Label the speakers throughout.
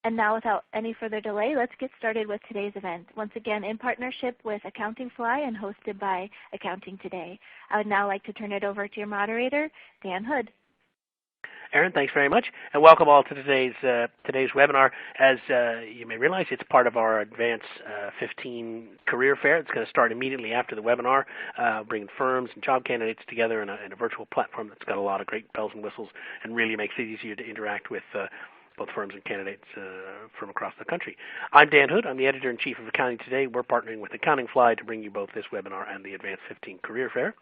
Speaker 1: And now, without any further delay, let's get started with today's event. Once again, in partnership with Accounting Fly and hosted by Accounting Today. I would now like to turn it over to your moderator, Dan Hood.
Speaker 2: Aaron, thanks very much, and welcome all to today's webinar. As you may realize, it's part of our Advance 15 Career Fair. It's going to start immediately after the webinar, bringing firms and job candidates together in a virtual platform that's got a lot of great bells and whistles and really makes it easier to interact with both firms and candidates from across the country. I'm Dan Hood. I'm the Editor-in-Chief of Accounting Today. We're partnering with Accounting Fly to bring you both this webinar and the Advance 15 Career Fair.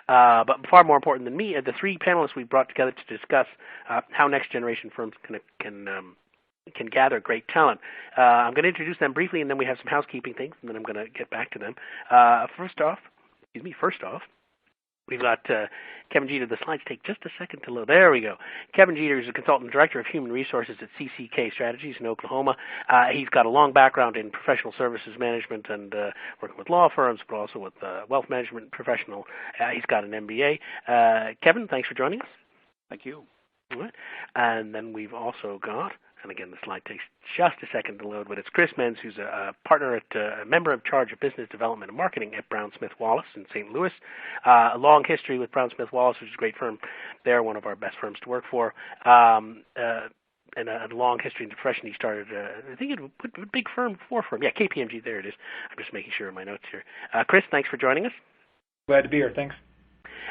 Speaker 2: But far more important than me are the three panelists we brought together to discuss how next-generation firms can gather great talent. I'm going to introduce them briefly, and then we have some housekeeping things, and then I'm going to get back to them. First off, we've got Kevin Jeter. The slides take just a second to load. There we go. Kevin Jeter is a Consultant Director of Human Resources at CCK Strategies in Oklahoma. He's got a long background in professional services management and working with law firms, but also with wealth management professional. He's got an MBA. Kevin, thanks for joining us.
Speaker 3: Thank you.
Speaker 2: All right. And then we've also got, and again, the slide takes just a second to load, but it's Chris Menz, who's a partner a member in charge of business development and marketing at Brown Smith Wallace in St. Louis. A long history with Brown Smith Wallace, which is a great firm. They're one of our best firms to work for. And a long history in the profession. He started, I think, a big firm, yeah, KPMG. There it is. I'm just making sure in my notes here. Chris, thanks for joining us.
Speaker 3: Glad to be here. Thanks.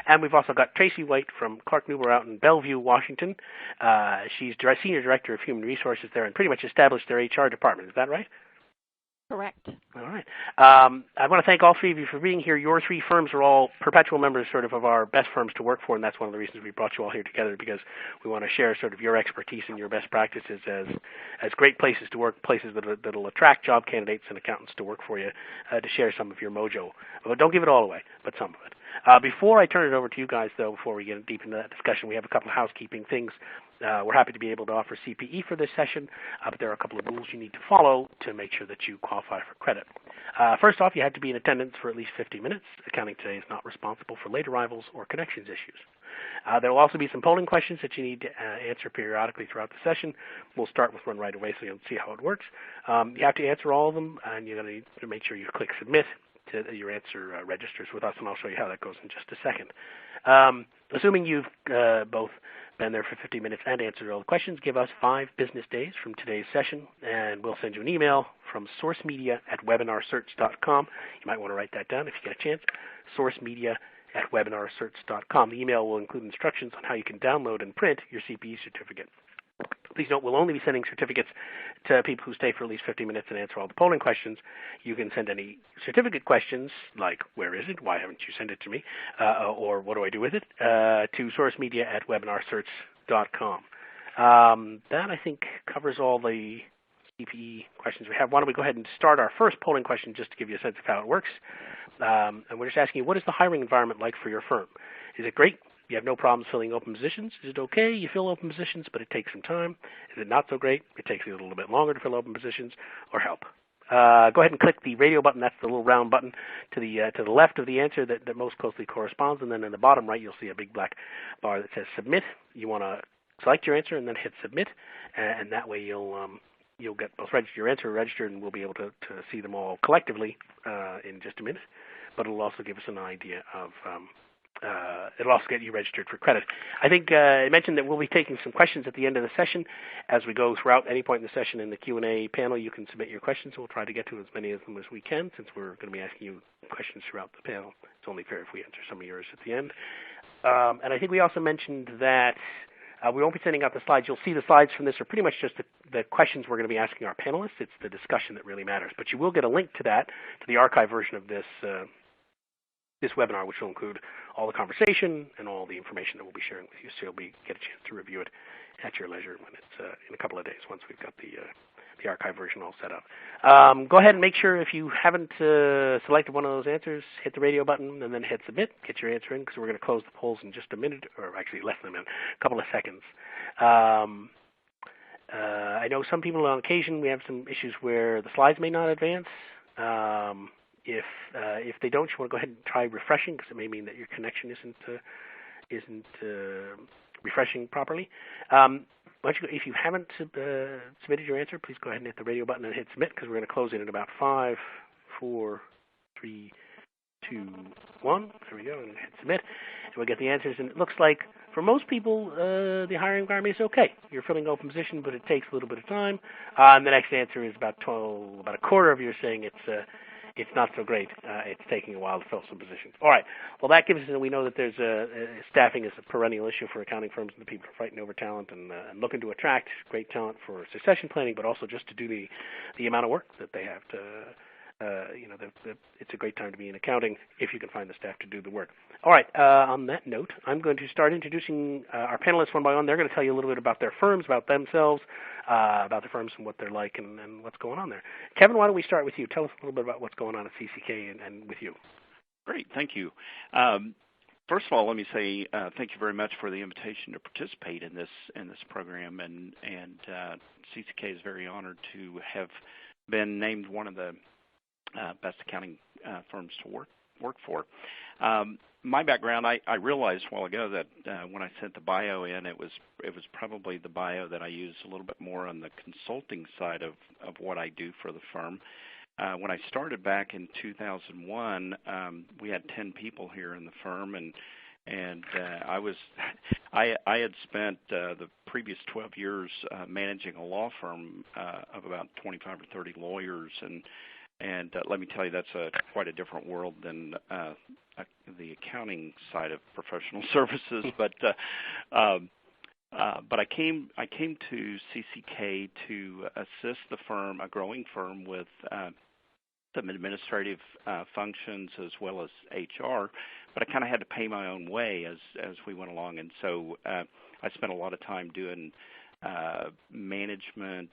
Speaker 2: And we've also got Tracy White from Clark Nuber out in Bellevue, Washington. She's Senior Director of Human Resources there and pretty much established their HR department. Is that right?
Speaker 1: Correct.
Speaker 2: All right. I want to thank all three of you for being here. Your three firms are all perpetual members sort of our best firms to work for, and that's one of the reasons we brought you all here together, because we want to share sort of your expertise and your best practices as great places to work, places that will attract job candidates and accountants to work for you, to share some of your mojo. Well, don't give it all away, but some of it. Before I turn it over to you guys, though, before we get deep into that discussion, we have a couple of housekeeping things. We're happy to be able to offer CPE for this session, but there are a couple of rules you need to follow to make sure that you qualify for credit. First off, you have to be in attendance for at least 50 minutes. Accounting Today is not responsible for late arrivals or connections issues. There will also be some polling questions that you need to answer periodically throughout the session. We'll start with one right away so you'll see how it works. You have to answer all of them, and you're going to need to make sure you click Submit to your answer registers with us, and I'll show you how that goes in just a second. Assuming you've both been there for 50 minutes and answered all the questions, give us 5 business days from today's session, and we'll send you an email from sourcemedia@webinarsearch.com. You might want to write that down if you get a chance. sourcemedia@webinarsearch.com. The email will include instructions on how you can download and print your CPE certificate. Please note, we'll only be sending certificates to people who stay for at least 50 minutes and answer all the polling questions. You can send any certificate questions, like, where is it? Why haven't you sent it to me? Or what do I do with it? To sourcemedia@webinarsearch.com. That, I think, covers all the CPE questions we have. Why don't we go ahead and start our first polling question just to give you a sense of how it works. And we're just asking you, what is the hiring environment like for your firm? Is it great? You have no problems filling open positions? Is it okay? You fill open positions, but it takes some time. Is it not so great? It takes you a little bit longer to fill open positions, or help. Go ahead and click the radio button. That's the little round button to the left of the answer that most closely corresponds. And then in the bottom right, you'll see a big black bar that says Submit. You want to select your answer and then hit Submit, and that way you'll get both your answer registered, and we'll be able to see them all collectively in just a minute. But it'll also give us an idea of it'll also get you registered for credit. I think I mentioned that we'll be taking some questions at the end of the session. As we go throughout any point in the session in the Q&A panel, you can submit your questions, and we'll try to get to as many of them as we can, since we're going to be asking you questions throughout the panel. It's only fair if we answer some of yours at the end. And I think we also mentioned that we won't be sending out the slides. You'll see the slides from this are pretty much just the questions we're going to be asking our panelists. It's the discussion that really matters. But you will get a link to that, to the archive version of this webinar, which will include all the conversation and all the information that we'll be sharing with you, so you'll get a chance to review it at your leisure when it's in a couple of days, once we've got the archive version all set up. Go ahead and make sure, if you haven't selected one of those answers, hit the radio button and then hit Submit. Get your answer in, because we're going to close the polls in just a minute, or actually less than a minute, a couple of seconds. I know some people, on occasion, we have some issues where the slides may not advance. If they don't, you want to go ahead and try refreshing, because it may mean that your connection isn't refreshing properly. Why don't you, if you haven't submitted your answer, please go ahead and hit the radio button and hit submit, because we're going to close in about 5, 4, 3, 2, 1. There we go, and hit submit. And we'll get the answers. And it looks like for most people, the hiring environment is okay. You're filling an open position, but it takes a little bit of time. And the next answer is about a quarter of you are saying it's not so great. It's taking a while to fill some positions. All right. Well, that gives us, we know that there's staffing is a perennial issue for accounting firms, and the people are fighting over talent and looking to attract great talent for succession planning, but also just to do the amount of work that they have to. It's a great time to be in accounting if you can find the staff to do the work. All right. On that note, I'm going to start introducing our panelists one by one. They're going to tell you a little bit about their firms, about themselves, about the firms and what they're like and what's going on there. Kevin, why don't we start with you? Tell us a little bit about what's going on at CCK and with you.
Speaker 4: Great. Thank you. First of all, let me say thank you very much for the invitation to participate in this program, and CCK is very honored to have been named one of the best accounting firms to work for. My background, I realized a while ago that when I sent the bio in, it was probably the bio that I used a little bit more on the consulting side of what I do for the firm. When I started back in 2001, we had 10 people here in the firm, and I had spent the previous 12 years managing a law firm of about 25 or 30 lawyers, and let me tell you, that's quite a different world than the accounting side of professional services. But I came to CCK to assist the firm, a growing firm, with some administrative functions as well as HR. But I kind of had to pay my own way as we went along, and so I spent a lot of time doing management,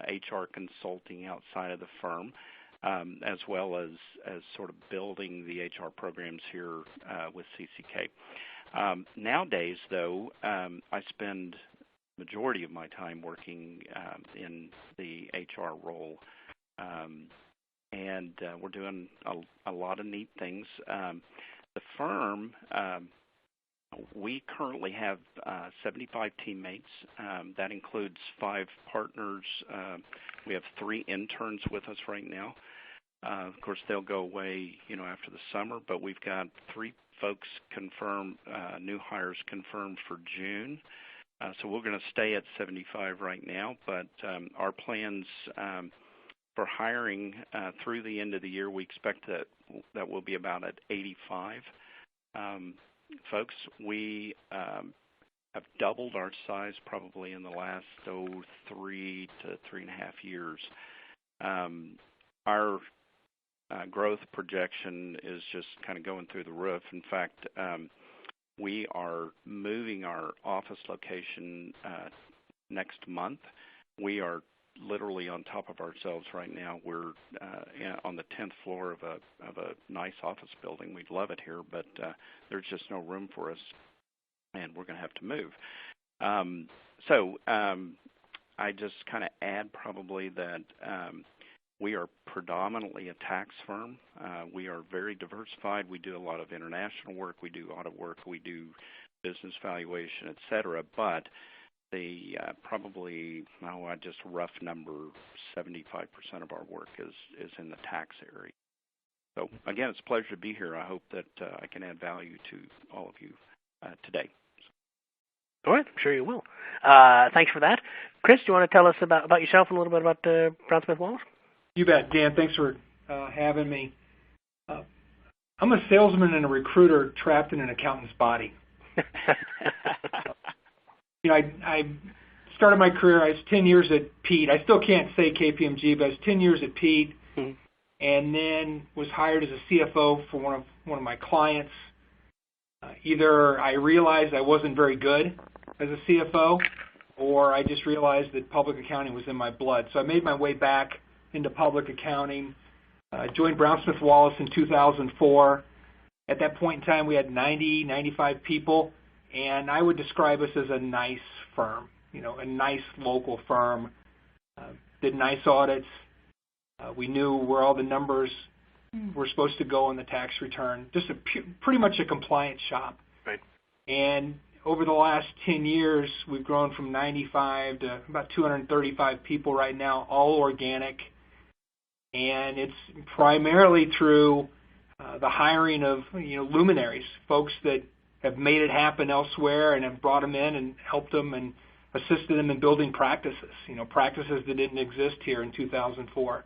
Speaker 4: HR consulting outside of the firm. As well as sort of building the HR programs here with CCK. Nowadays, though, I spend the majority of my time working in the HR role, and we're doing a lot of neat things. The firm, we currently have 75 teammates. That includes 5 partners. We have 3 interns with us right now. Of course, they'll go away, after the summer, but we've got 3 folks confirmed, new hires confirmed for June. So we're going to stay at 75 right now, but our plans for hiring through the end of the year, we expect that we'll be about at 85 folks. We have doubled our size probably in the last 3 to 3.5 years. Our growth projection is just kind of going through the roof. In fact, we are moving our office location next month. We are literally on top of ourselves right now. We're on the 10th floor of a nice office building. We love it here, but there's just no room for us, and we're going to have to move. So I just kind of add probably that we are predominantly a tax firm. We are very diversified. We do a lot of international work. We do audit work. We do business valuation, et cetera. But the probably, I just rough number, 75% of our work is in the tax area. So, again, it's a pleasure to be here. I hope that I can add value to all of you today.
Speaker 2: All right, I'm sure you will. Thanks for that. Chris, do you want to tell us about yourself and a little bit about Brown Smith Wallace?
Speaker 3: You bet, Dan. Thanks for having me. I'm a salesman and a recruiter trapped in an accountant's body. I started my career, I was 10 years at Pete. I still can't say KPMG, but I was 10 years at Pete, and then was hired as a CFO for one of my clients. Either I realized I wasn't very good as a CFO, or I just realized that public accounting was in my blood. So I made my way back into public accounting. Joined Brown Smith Wallace in 2004. At that point in time, we had 95 people, and I would describe us as a nice firm, a nice local firm. Did nice audits. We knew where all the numbers were supposed to go on the tax return. Just pretty much a compliant shop.
Speaker 2: Right.
Speaker 3: And over the last 10 years, we've grown from 95 to about 235 people right now, all organic. And it's primarily through the hiring of luminaries, folks that have made it happen elsewhere and have brought them in and helped them and assisted them in building practices, practices that didn't exist here in 2004.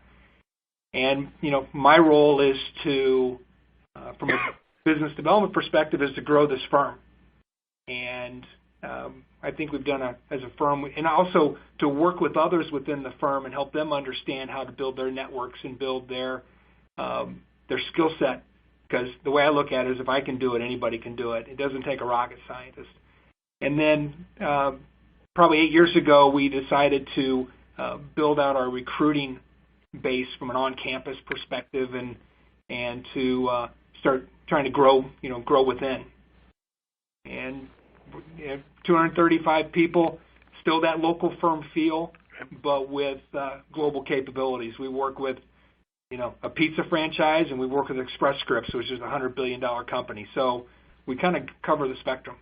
Speaker 3: And, my role is to, from a business development perspective, is to grow this firm. And I think we've done as a firm, and also to work with others within the firm and help them understand how to build their networks and build their skill set. Because the way I look at it is if I can do it, anybody can do it. It doesn't take a rocket scientist. And then probably 8 years ago, we decided to build out our recruiting base from an on-campus perspective and to start trying to grow within. And 235 people, still that local firm feel, but with global capabilities. We work with a pizza franchise, and we work with Express Scripts, which is a $100 billion company. So we kind of cover the spectrum.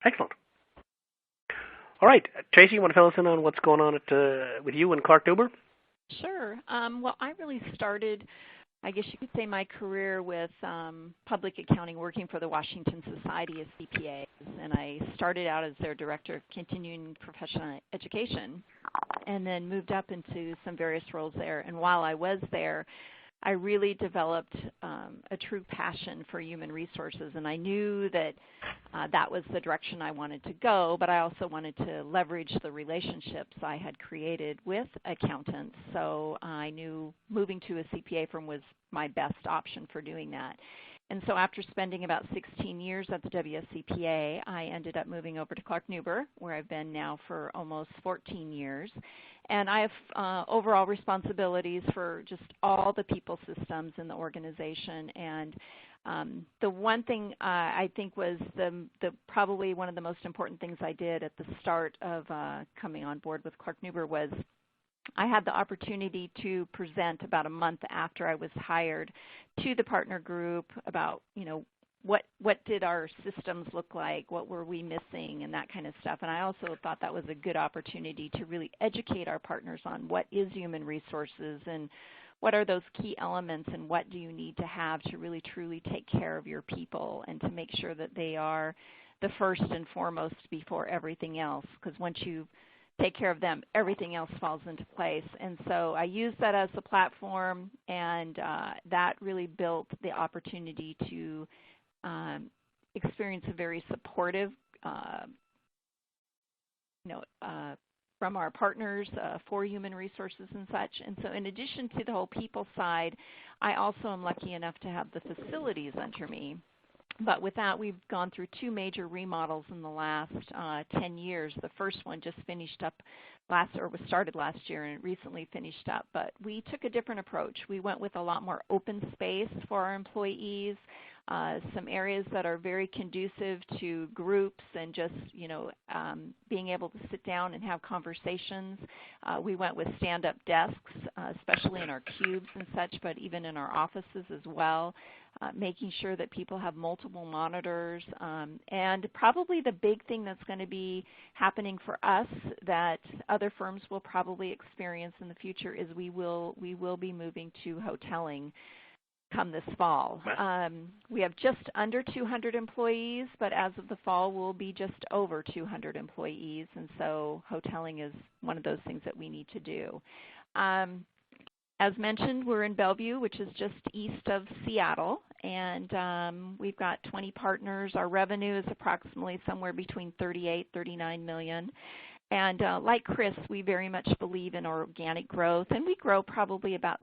Speaker 2: Excellent. All right. Tracy, you want to fill us in on what's going on with you and Clark Nuber?
Speaker 5: Sure. Well, I really started, I guess you could say, my career with public accounting, working for the Washington Society of CPAs, and I started out as their director of continuing professional education and then moved up into some various roles there. And while I was there, I really developed a true passion for human resources, and I knew that that was the direction I wanted to go, but I also wanted to leverage the relationships I had created with accountants, so I knew moving to a CPA firm was my best option for doing that. And so after spending about 16 years at the WSCPA, I ended up moving over to Clark Nuber, where I've been now for almost 14 years. And I have overall responsibilities for just all the people systems in the organization. And the one thing I think was probably one of the most important things I did at the start of coming on board with Clark Nuber was I had the opportunity to present about a month after I was hired to the partner group about, what did our systems look like, what were we missing, and that kind of stuff. And I also thought that was a good opportunity to really educate our partners on what is human resources and what are those key elements and what do you need to have to really truly take care of your people and to make sure that they are the first and foremost before everything else, because once you take care of them, everything else falls into place. And so I used that as a platform, and that really built the opportunity to experience a very supportive, from our partners for human resources and such. And so in addition to the whole people side, I also am lucky enough to have the facilities under me. But with that, we've gone through two major remodels in the last 10 years. The first one just finished up was started last year and recently finished up. But we took a different approach. We went with a lot more open space for our employees, some areas that are very conducive to groups and just, being able to sit down and have conversations. We went with stand-up desks, especially in our cubes and such, but even in our offices as well. Making sure that people have multiple monitors. And probably the big thing that's going to be happening for us that other firms will probably experience in the future is we will be moving to hoteling come this fall. We have just under 200 employees, but as of the fall, we'll be just over 200 employees. And so hoteling is one of those things that we need to do. As mentioned, we're in Bellevue, which is just east of Seattle, and we've got 20 partners. Our revenue is approximately somewhere between $38-39 million. And like Chris, we very much believe in organic growth, and we grow probably about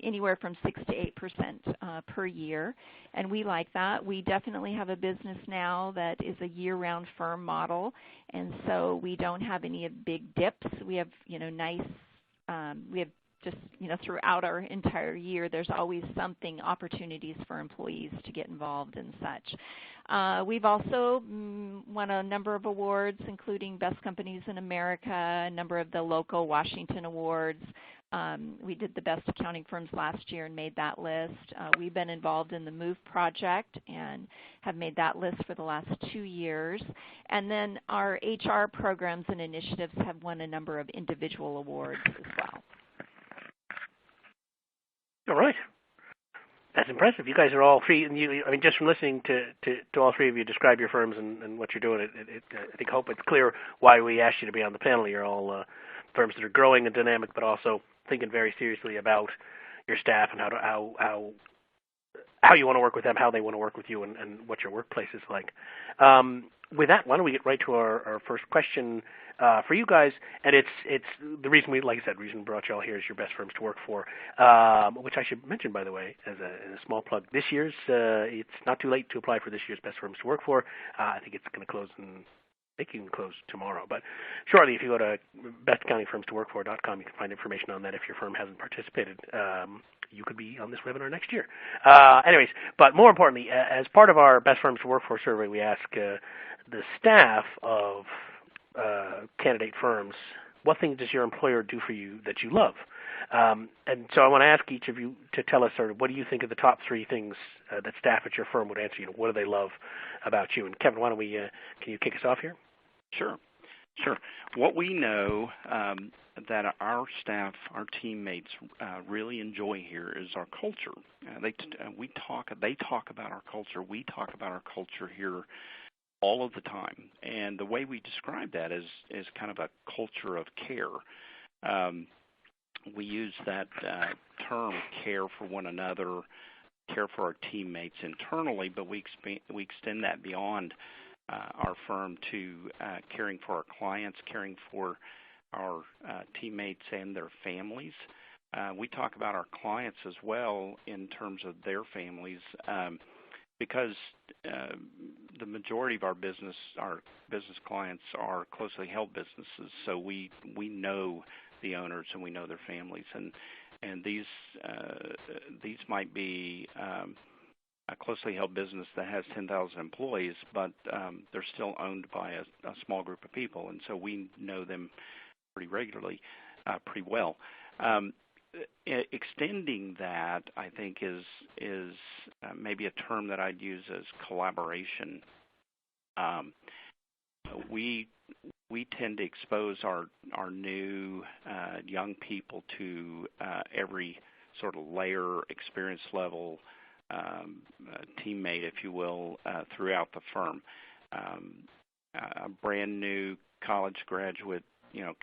Speaker 5: anywhere from 6 to 8% per year, and we like that. We definitely have a business now that is a year-round firm model, and so we don't have any big dips. We have, we have just, throughout our entire year, there's always opportunities for employees to get involved and such. We've also won a number of awards, including Best Companies in America, a number of the local Washington awards. We did the best accounting firms last year and made that list. We've been involved in the MOVE project and have made that list for the last 2 years. And then our HR programs and initiatives have won a number of individual awards as well.
Speaker 2: All right. That's impressive. You guys are all three, and I mean, just from listening to all three of you describe your firms and what you're doing, I hope it's clear why we asked you to be on the panel. You're all firms that are growing and dynamic, but also thinking very seriously about your staff and how you want to work with them, how they want to work with you, and what your workplace is like. With that, why don't we get right to our first question for you guys? And it's the reason we brought you all here is your best firms to work for, which I should mention, by the way, as a small plug. This year's it's not too late to apply for this year's best firms to work for. I think it's going to close I think you can close tomorrow. But shortly, if you go to bestaccountingfirmstoworkfor.com, you can find information on that if your firm hasn't participated. You could be on this webinar next year. Anyways, but more importantly, as part of our Best Firms to Work For survey, we ask the staff of candidate firms, what things does your employer do for you that you love? And so I want to ask each of you to tell us sort of what do you think are the top 3 things that staff at your firm would answer. What do they love about you? And Kevin, why don't we, can you kick us off here?
Speaker 4: Sure. What we know that our staff, our teammates really enjoy here is our culture. They talk about our culture. We talk about our culture here all of the time. And the way we describe that is kind of a culture of care. We use that term, care for one another, care for our teammates internally, but we extend that beyond our firm to caring for our clients, caring for our teammates and their families. We talk about our clients as well in terms of their families because the majority of our business clients are closely held businesses, so we know the owners and we know their families, and these might be a closely held business that has 10,000 employees, but they're still owned by a small group of people, and so we know them pretty regularly, pretty well. Extending that, I think, is maybe a term that I'd use as collaboration. We tend to expose our new young people to every sort of layer, experience level, teammate, if you will, throughout the firm. A brand new college graduate,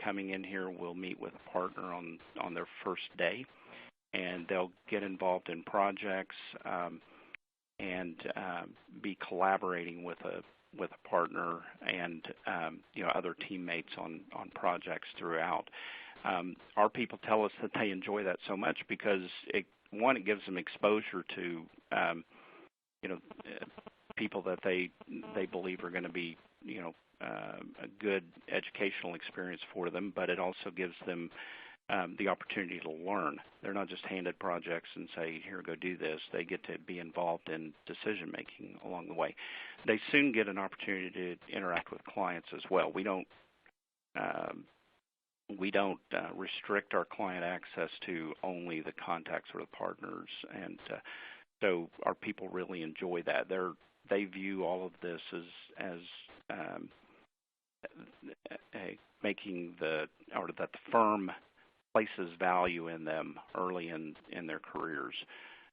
Speaker 4: coming in here will meet with a partner on their first day, and they'll get involved in projects and be collaborating with a partner and other teammates on projects throughout. Our people tell us that they enjoy that so much because it gives them exposure to people that they believe are going to be a good educational experience for them, but it also gives them the opportunity to learn. They're not just handed projects and say, here, go do this. They get to be involved in decision-making along the way. They soon get an opportunity to interact with clients as well. We don't restrict our client access to only the contacts or the partners, and so our people really enjoy that. They view all of this as making that the firm places value in them early in their careers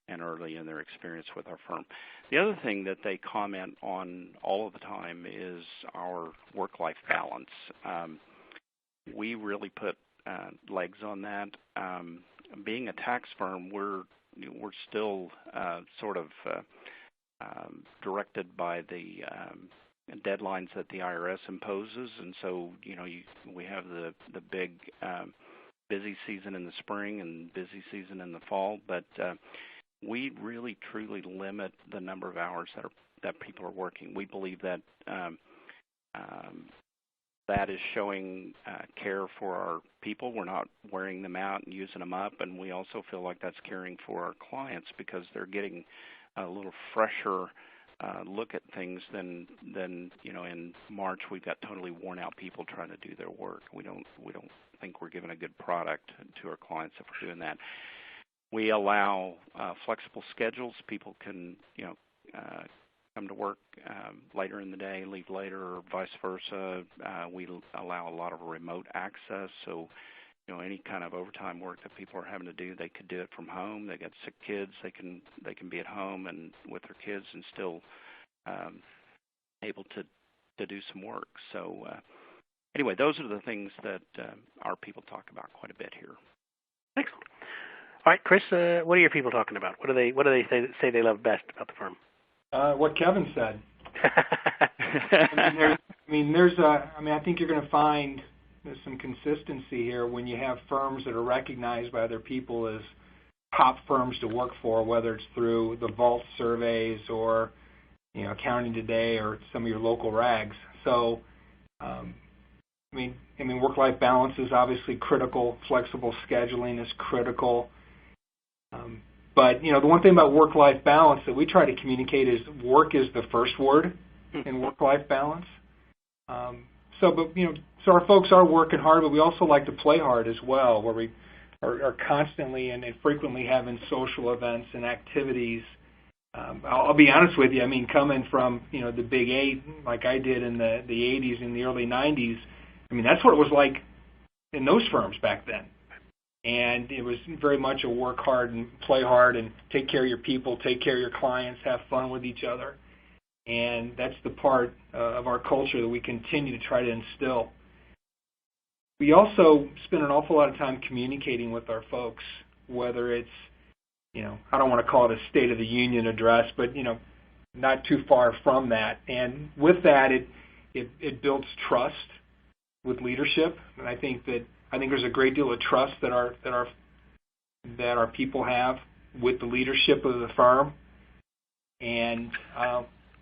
Speaker 4: and early in their experience with our firm. The other thing that they comment on all of the time is our work-life balance. We really put legs on that. Being a tax firm, we're still sort of directed by the deadlines that the IRS imposes, and so we have the big busy season in the spring and busy season in the fall, but we really truly limit the number of hours that people are working. We believe that that is showing care for our people. We're not wearing them out and using them up, and we also feel like that's caring for our clients because they're getting a little fresher look at things than in March we've got totally worn out people trying to do their work. We don't think we're giving a good product to our clients if we're doing that. We allow flexible schedules. People can, come to work later in the day, leave later, or vice versa. We allow a lot of remote access, so any kind of overtime work that people are having to do, they could do it from home. They got sick kids, they can be at home and with their kids and still able to do some work. So anyway, those are the things that our people talk about quite a bit here.
Speaker 2: Excellent. All right, Chris, what are your people talking about? What do they say they love best about the firm?
Speaker 3: What Kevin said. I think you're going to find there's some consistency here when you have firms that are recognized by other people as top firms to work for, whether it's through the Vault surveys or Accounting Today or some of your local rags. So, work-life balance is obviously critical. Flexible scheduling is critical. But the one thing about work-life balance that we try to communicate is work is the first word in work-life balance. So our folks are working hard, but we also like to play hard as well, where we are constantly and frequently having social events and activities. I'll be honest with you. Coming from the Big Eight, like I did in the 80s and the early 90s, that's what it was like in those firms back then. And it was very much a work hard and play hard and take care of your people, take care of your clients, have fun with each other. And that's the part of our culture that we continue to try to instill. We also spend an awful lot of time communicating with our folks, whether it's, I don't want to call it a State of the Union address, but, not too far from that. And with that, it builds trust with leadership. And I think there's a great deal of trust that our people have with the leadership of the firm, and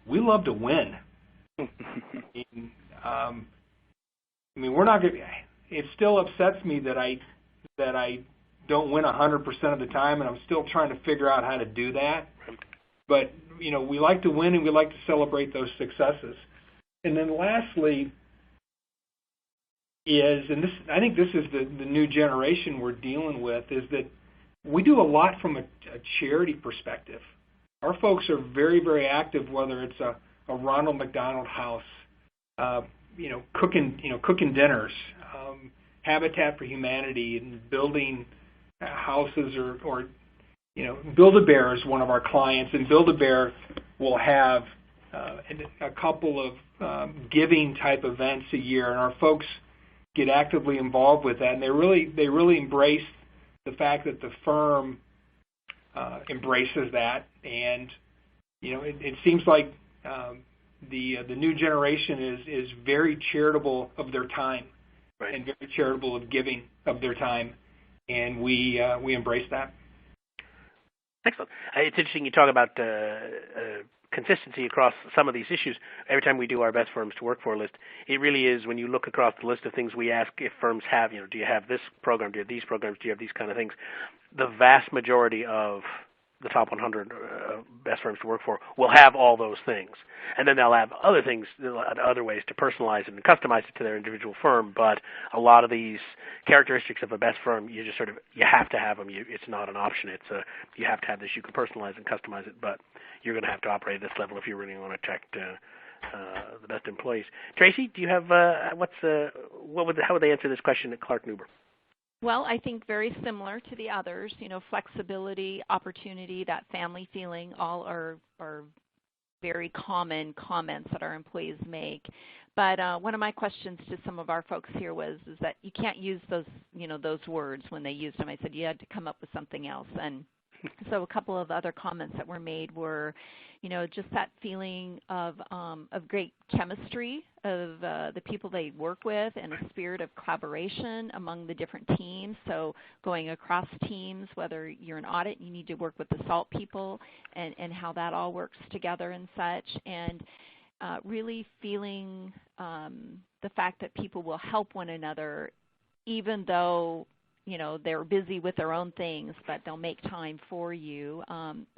Speaker 3: we love to win. We're not going. It still upsets me that I don't win 100% of the time, and I'm still trying to figure out how to do that. But we like to win, and we like to celebrate those successes. And then lastly, I think this is the new generation we're dealing with, is that we do a lot from a charity perspective. Our folks are very, very active, whether it's a Ronald McDonald House, cooking dinners, Habitat for Humanity, and building houses, or Build-A-Bear is one of our clients, and Build-A-Bear will have a couple of giving type events a year, and our folks get actively involved with that, and they really embrace the fact that the firm embraces that, and it seems like the new generation is very charitable of their time, right, and very charitable of giving of their time, and we embrace that.
Speaker 2: Excellent. It's interesting you talk about consistency across some of these issues. Every time we do our best firms to work for list, it really is, when you look across the list of things we ask if firms have, do you have this program, do you have these programs, do you have these kind of things, the vast majority of the top 100 best firms to work for will have all those things. And then they'll have other things, other ways to personalize it and customize it to their individual firm. But a lot of these characteristics of a best firm, you have to have them. It's not an option. You have to have this. You can personalize and customize it, but you're going to have to operate at this level if you really want to attract the best employees. Tracy, do you have how would they answer this question at Clark Nuber?
Speaker 5: Well, I think very similar to the others. Flexibility, opportunity, that family feeling, all are very common comments that our employees make. But one of my questions to some of our folks here is that you can't use those words when they used them. I said you had to come up with something else. And so a couple of other comments that were made were, just that feeling of great chemistry of the people they work with, and a spirit of collaboration among the different teams. So going across teams, whether you're an audit, you need to work with the SALT people, and how that all works together and such. And really feeling the fact that people will help one another, even though they're busy with their own things, but they'll make time for you.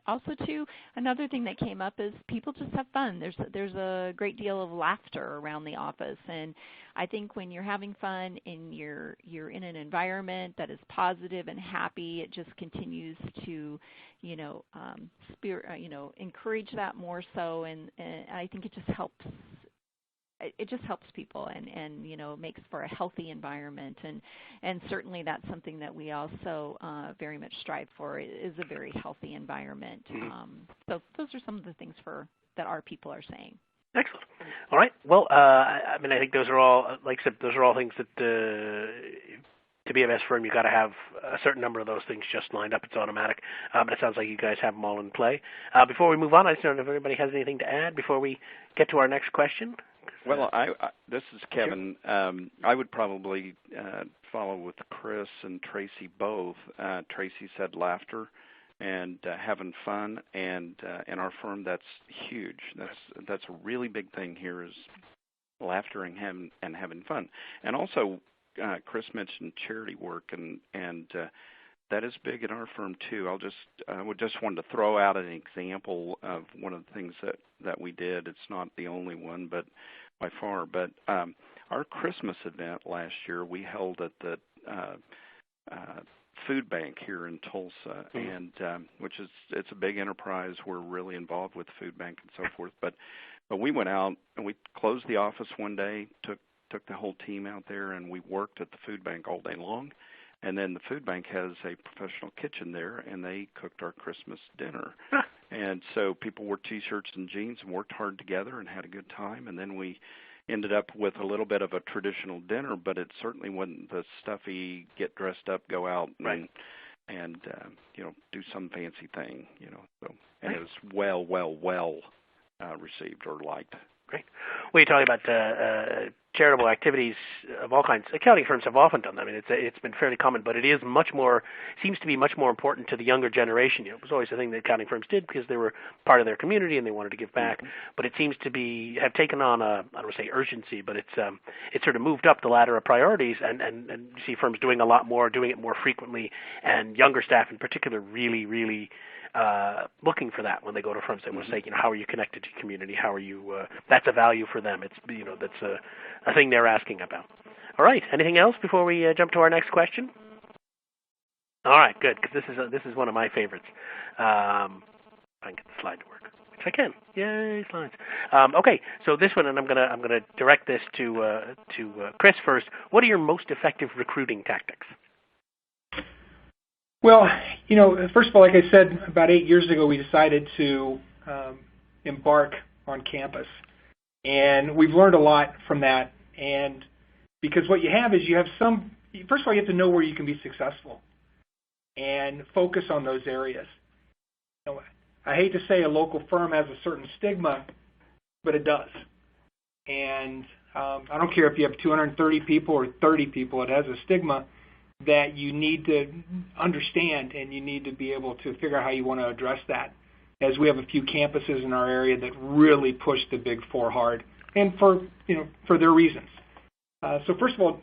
Speaker 5: Also, too, another thing that came up is people just have fun. There's a great deal of laughter around the office, and I think when you're having fun and you're in an environment that is positive and happy, it just continues to, encourage that more so, and I think it just helps. It just helps people and makes for a healthy environment, and certainly that's something that we also very much strive for, is a very healthy environment. So those are some of the things that our people are saying.
Speaker 2: Excellent. All right. Well, I think those are all, like I said, those are all things that to be a best firm, you've got to have a certain number of those things just lined up. It's automatic. But it sounds like you guys have them all in play. Before we move on, I just don't know if anybody has anything to add before we get to our next question.
Speaker 4: Well, this is Kevin. Sure. I would probably follow with Chris and Tracy both. Tracy said laughter and having fun, and in our firm, that's huge. That's a really big thing here, is laughter and having fun. And also, Chris mentioned charity work, and that is big in our firm too. I would just want to throw out an example of one of the things that we did. It's not the only one, but by far. But our Christmas event last year, we held at the food bank here in Tulsa, and it's a big enterprise. We're really involved with the food bank and so forth. But we went out and we closed the office one day, took the whole team out there, and we worked at the food bank all day long. And then the food bank has a professional kitchen there, and they cooked our Christmas dinner. And so people wore T-shirts and jeans and worked hard together and had a good time. And then we ended up with a little bit of a traditional dinner, but it certainly wasn't the stuffy, get dressed up, go out and do some fancy thing, So, and it was well received or liked.
Speaker 2: Great. Well, you're talking about charitable activities of all kinds. Accounting firms have often done that. I mean, it's been fairly common, but it is seems to be much more important to the younger generation. It was always a thing that accounting firms did because they were part of their community and they wanted to give back. But it seems to have taken on I don't want to say urgency, but it's sort of moved up the ladder of priorities, and you see firms doing a lot more, doing it more frequently, and younger staff in particular really looking for that when they go to firms. They want to say, how are you connected to your community? How are you? That's a value for them. It's that's a thing they're asking about. All right. Anything else before we jump to our next question? All right. Good, because this is one of my favorites. I can get the slide to work, which I can. Yay, slides. Okay. So this one, and I'm gonna direct this to Chris first. What are your most effective recruiting tactics?
Speaker 3: Well, first of all, like I said, about 8 years ago, we decided to embark on campus. And we've learned a lot from that. And because what you have is first of all, you have to know where you can be successful and focus on those areas. I hate to say a local firm has a certain stigma, but it does. And I don't care if you have 230 people or 30 people, it has a stigma that you need to understand, and you need to be able to figure out how you want to address that, as we have a few campuses in our area that really push the Big Four hard, and for their reasons. So first of all,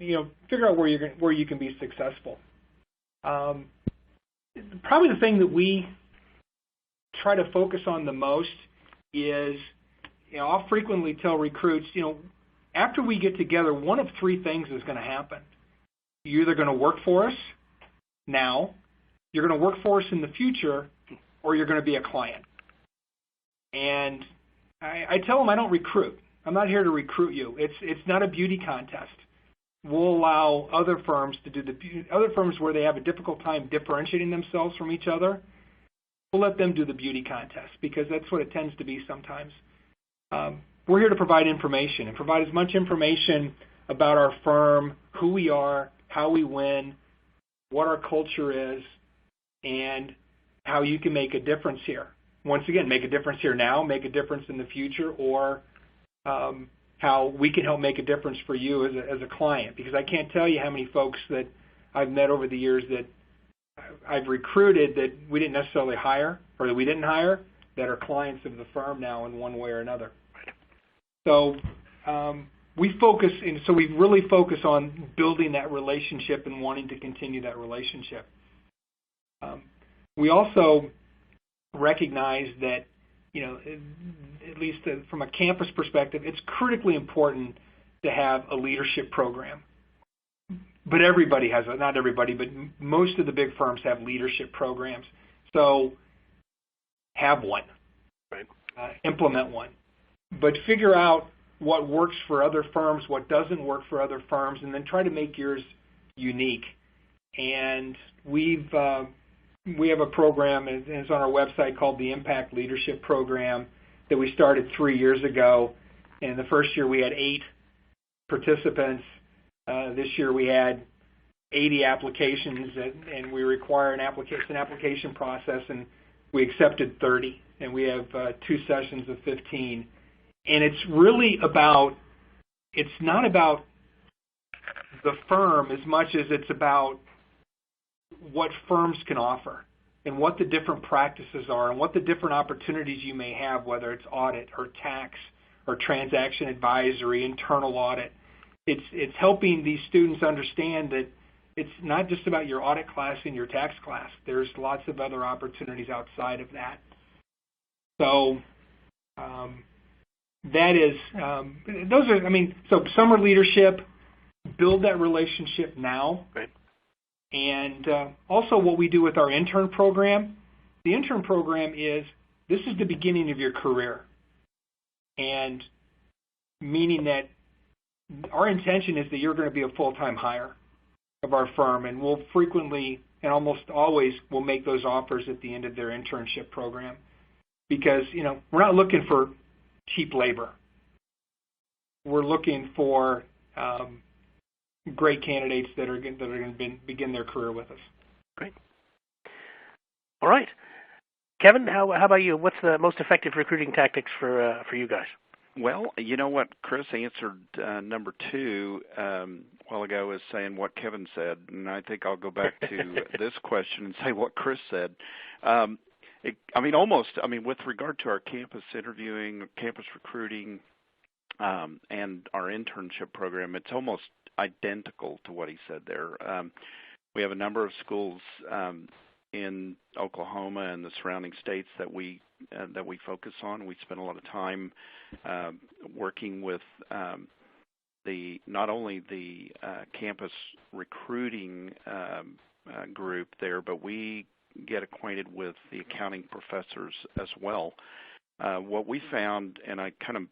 Speaker 3: figure out where you can be successful. Probably the thing that we try to focus on the most is, I'll frequently tell recruits, after we get together, one of three things is going to happen. You're either going to work for us now, you're going to work for us in the future, or you're going to be a client. And I tell them I don't recruit. I'm not here to recruit you. It's not a beauty contest. We'll allow other firms to do other firms where they have a difficult time differentiating themselves from each other. We'll let them do the beauty contest, because that's what it tends to be sometimes. We're here to provide information and provide as much information about our firm, who we are, how we win, what our culture is, and how you can make a difference here. Once again, make a difference here now, make a difference in the future, or how we can help make a difference for you as a client. Because I can't tell you how many folks that I've met over the years that I've recruited that we didn't necessarily hire, or that we didn't hire, that are clients of the firm now in one way or another. So we focus, and so we really focus on building that relationship and wanting to continue that relationship. We also recognize that, at least from a campus perspective, it's critically important to have a leadership program. But everybody has not everybody, but most of the big firms have leadership programs. So have one,
Speaker 2: right.
Speaker 3: Implement one, but figure out what works for other firms, what doesn't work for other firms, and then try to make yours unique. And we have a program, and it's on our website, called the Impact Leadership Program that we started 3 years ago. And the first year we had 8 participants. This year we had 80 applications, and we require an application process, and we accepted 30. And we have 2 sessions of 15. And it's really it's not about the firm as much as it's about what firms can offer and what the different practices are and what the different opportunities you may have, whether it's audit or tax or transaction advisory, internal audit. It's helping these students understand that it's not just about your audit class and your tax class. There's lots of other opportunities outside of that. So so summer leadership, build that relationship now.
Speaker 2: Right.
Speaker 3: And also what we do with our intern program, the intern program this is the beginning of your career. And meaning that our intention is that you're going to be a full-time hire of our firm, and we'll frequently and almost always will make those offers at the end of their internship program. Because, we're not looking for cheap labor. We're looking for great candidates that are going to begin their career with us.
Speaker 2: Great. All right. Kevin, how about you? What's the most effective recruiting tactics for you guys?
Speaker 4: Well, you know what Chris answered number 2 a while ago is saying what Kevin said, and I think I'll go back to this question and say what Chris said. With regard to our campus interviewing, campus recruiting, and our internship program, it's almost identical to what he said there. We have a number of schools in Oklahoma and the surrounding states that we focus on. We spend a lot of time working with not only the campus recruiting group there, but we get acquainted with the accounting professors as well. What we found, and I kind of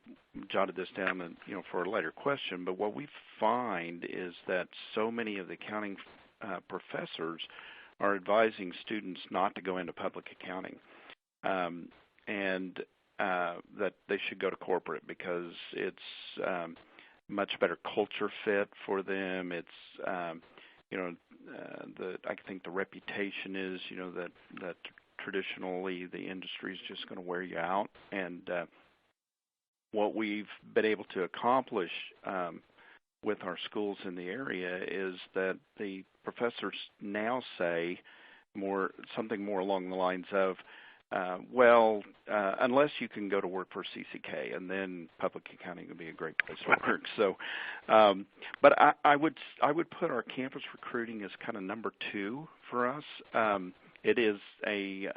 Speaker 4: jotted this down, for a later question, but what we find is that so many of the accounting professors are advising students not to go into public accounting, and that they should go to corporate because it's much better culture fit for them. It's I think the reputation is that traditionally the industry is just going to wear you out, and what we've been able to accomplish with our schools in the area is that the professors now say something more along the lines of, unless you can go to work for CCK, and then public accounting would be a great place to work. So, but I would put our campus recruiting as kind of number 2 for us. It is a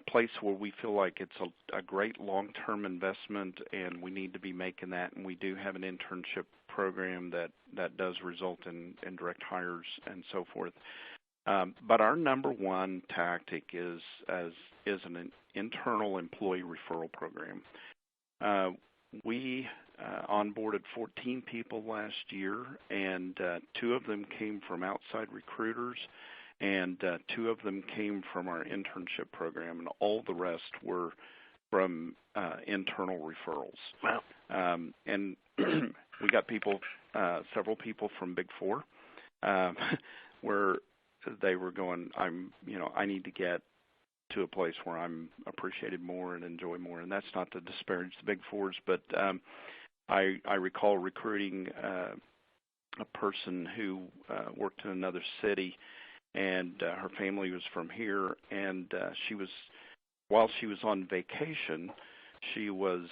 Speaker 4: place where we feel like it's a great long-term investment, and we need to be making that. And we do have an internship program that does result in direct hires and so forth. But our number 1 tactic is an internal employee referral program. We onboarded 14 people last year, and 2 of them came from outside recruiters, and 2 of them came from our internship program, and all the rest were from internal referrals.
Speaker 2: Wow.
Speaker 4: And we got several people from Big Four, where they were going, I need to get to a place where I'm appreciated more and enjoy more. And that's not to disparage the Big Fours, but I recall recruiting a person who worked in another city, and her family was from here, and while she was on vacation, she was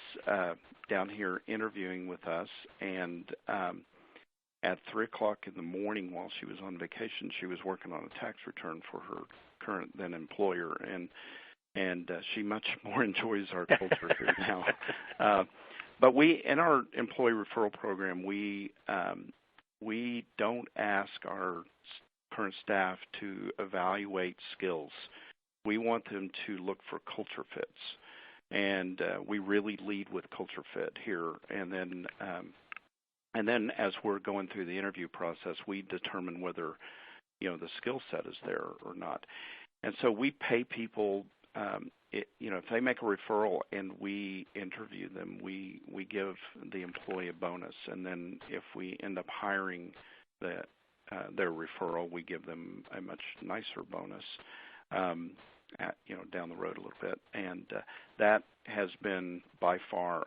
Speaker 4: down here interviewing with us, and at 3 o'clock in the morning while she was on vacation, she was working on a tax return for her current then employer, and she much more enjoys our culture here now. But we, in our employee referral program, we don't ask our current staff to evaluate skills. We want them to look for culture fits, and we really lead with culture fit here. And then as we're going through the interview process, we determine whether the skill set is there or not. And so we pay people. If they make a referral and we interview them, we give the employee a bonus, and then if we end up hiring their referral, we give them a much nicer bonus, down the road a little bit, and that has been by far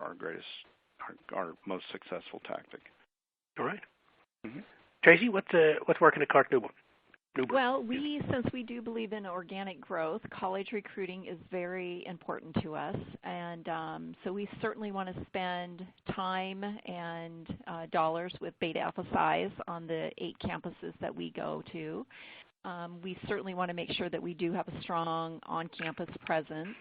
Speaker 4: our most successful tactic.
Speaker 2: All right.
Speaker 4: Mm-hmm.
Speaker 2: Tracy, what's working at Clark Nuber?
Speaker 5: Well, since we do believe in organic growth, college recruiting is very important to us, and so we certainly want to spend time and dollars with Beta Alpha Psi's on the 8 campuses that we go to. We certainly want to make sure that we do have a strong on-campus presence.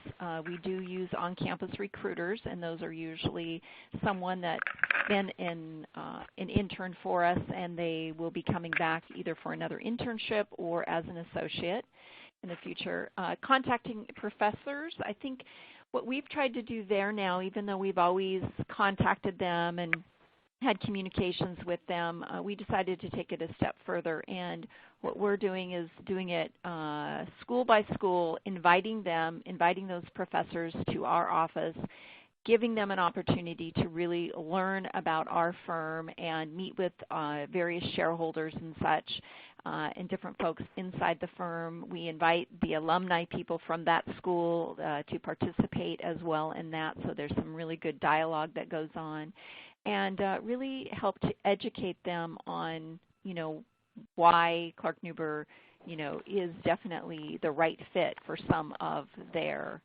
Speaker 5: We do use on-campus recruiters, and those are usually someone that's been an intern for us, and they will be coming back either for another internship or as an associate in the future. Contacting professors, I think what we've tried to do there now, even though we've always contacted them and had communications with them, we decided to take it a step further, and what we're doing is doing it school by school, inviting those professors to our office, giving them an opportunity to really learn about our firm and meet with various shareholders and such, and different folks inside the firm. We invite the alumni people from that school to participate as well in that, so there's some really good dialogue that goes on, and really help to educate them on, why Clark Nuber, is definitely the right fit for some of their